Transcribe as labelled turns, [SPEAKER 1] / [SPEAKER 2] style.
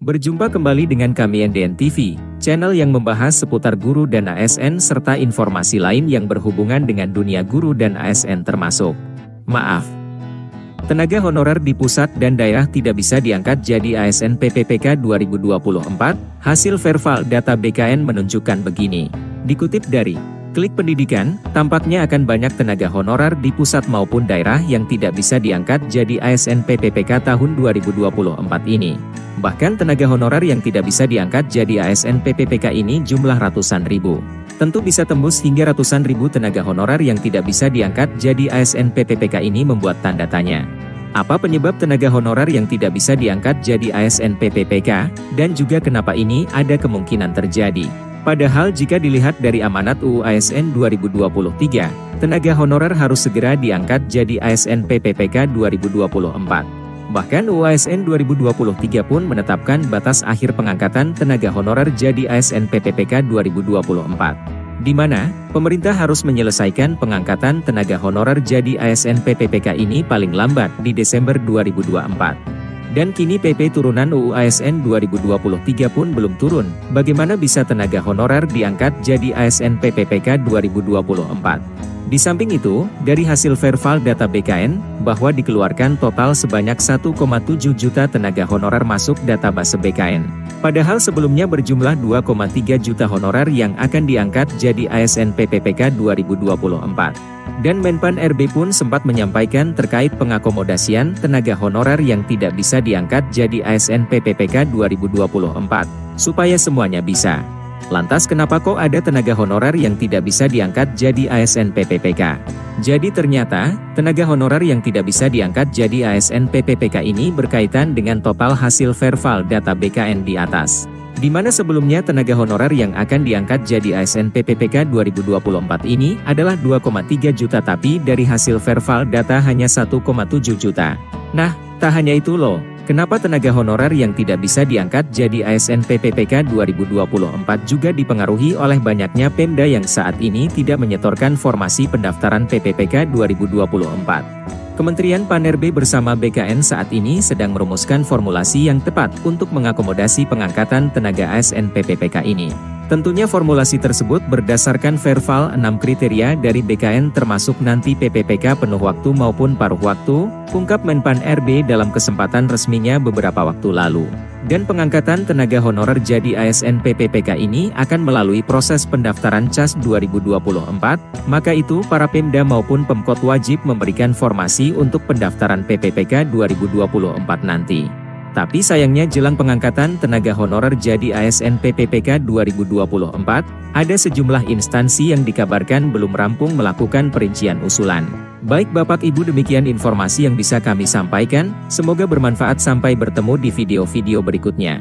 [SPEAKER 1] Berjumpa kembali dengan kami NDN TV, channel yang membahas seputar guru dan ASN serta informasi lain yang berhubungan dengan dunia guru dan ASN termasuk. Maaf, tenaga honorer di pusat dan daerah tidak bisa diangkat jadi ASN PPPK 2024, hasil Verval data BKN menunjukkan begini. Dikutip dari Klik Pendidikan, tampaknya akan banyak tenaga honorer di pusat maupun daerah yang tidak bisa diangkat jadi ASN PPPK tahun 2024 ini. Bahkan tenaga honorer yang tidak bisa diangkat jadi ASN PPPK ini jumlah ratusan ribu. Tentu bisa tembus hingga ratusan ribu tenaga honorer yang tidak bisa diangkat jadi ASN PPPK ini membuat tanda tanya. Apa penyebab tenaga honorer yang tidak bisa diangkat jadi ASN PPPK, dan juga kenapa ini ada kemungkinan terjadi? Padahal jika dilihat dari amanat UU ASN 2023, tenaga honorer harus segera diangkat jadi ASN PPPK 2024. Bahkan UU ASN 2023 pun menetapkan batas akhir pengangkatan tenaga honorer jadi ASN PPPK 2024. Di mana, pemerintah harus menyelesaikan pengangkatan tenaga honorer jadi ASN PPPK ini paling lambat di Desember 2024. Dan kini PP turunan UU ASN 2023 pun belum turun, bagaimana bisa tenaga honorer diangkat jadi ASN PPPK 2024? Di samping itu, dari hasil Verval data BKN, bahwa dikeluarkan total sebanyak 1,7 juta tenaga honorer masuk database BKN. Padahal sebelumnya berjumlah 2,3 juta honorer yang akan diangkat jadi ASN PPPK 2024. Dan Menpan RB pun sempat menyampaikan terkait pengakomodasian tenaga honorer yang tidak bisa diangkat jadi ASN PPPK 2024, supaya semuanya bisa. Lantas kenapa kok ada tenaga honorer yang tidak bisa diangkat jadi ASN PPPK? Jadi ternyata, tenaga honorer yang tidak bisa diangkat jadi ASN PPPK ini berkaitan dengan total hasil Verval data BKN di atas. Di mana sebelumnya tenaga honorer yang akan diangkat jadi ASN PPPK 2024 ini adalah 2,3 juta, tapi dari hasil Verval data hanya 1,7 juta. Nah, tak hanya itu loh, kenapa tenaga honorer yang tidak bisa diangkat jadi ASN PPPK 2024 juga dipengaruhi oleh banyaknya Pemda yang saat ini tidak menyetorkan formasi pendaftaran PPPK 2024. Kementerian Pan-RB bersama BKN saat ini sedang merumuskan formulasi yang tepat untuk mengakomodasi pengangkatan tenaga ASN PPPK ini. Tentunya formulasi tersebut berdasarkan Verval 6 kriteria dari BKN termasuk nanti PPPK penuh waktu maupun paruh waktu, ungkap Menpan RB dalam kesempatan resminya beberapa waktu lalu. Dan pengangkatan tenaga honorer jadi ASN PPPK ini akan melalui proses pendaftaran CAS 2024, maka itu para Pemda maupun Pemkot wajib memberikan formasi untuk pendaftaran PPPK 2024 nanti. Tapi sayangnya jelang pengangkatan tenaga honorer jadi ASN PPPK 2024, ada sejumlah instansi yang dikabarkan belum rampung melakukan perincian usulan. Baik Bapak Ibu, demikian informasi yang bisa kami sampaikan, semoga bermanfaat. Sampai bertemu di video-video berikutnya.